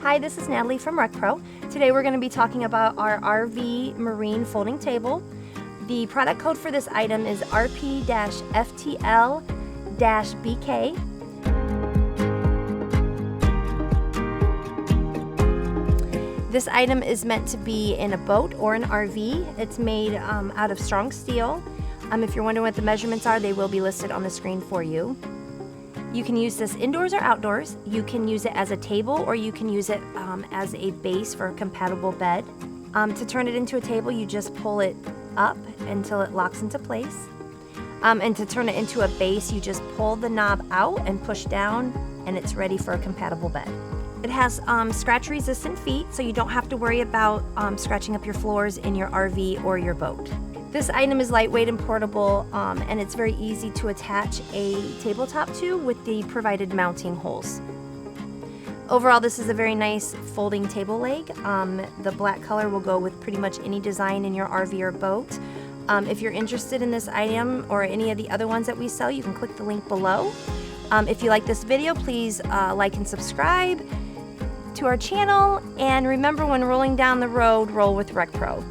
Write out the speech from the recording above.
Hi, this is Natalie from RecPro. Today we're going to be talking about our RV Marine folding table. The product code for this item is RP-FTL-BK. This item is meant to be in a boat or an RV. It's made out of strong steel. If you're wondering what the measurements are, they will be listed on the screen for you. You can use this indoors or outdoors. You can use it as a table, or you can use it as a base for a compatible bed. To turn it into a table, you just pull it up until it locks into place. And to turn it into a base, you just pull the knob out and push down, and it's ready for a compatible bed. It has scratch-resistant feet, so you don't have to worry about scratching up your floors in your RV or your boat. This item is lightweight and portable, and it's very easy to attach a tabletop to with the provided mounting holes. Overall, this is a very nice folding table leg. The black color will go with pretty much any design in your RV or boat. If you're interested in this item or any of the other ones that we sell, you can click the link below. If you like this video, please like and subscribe to our channel, and remember, when rolling down the road, roll with RecPro.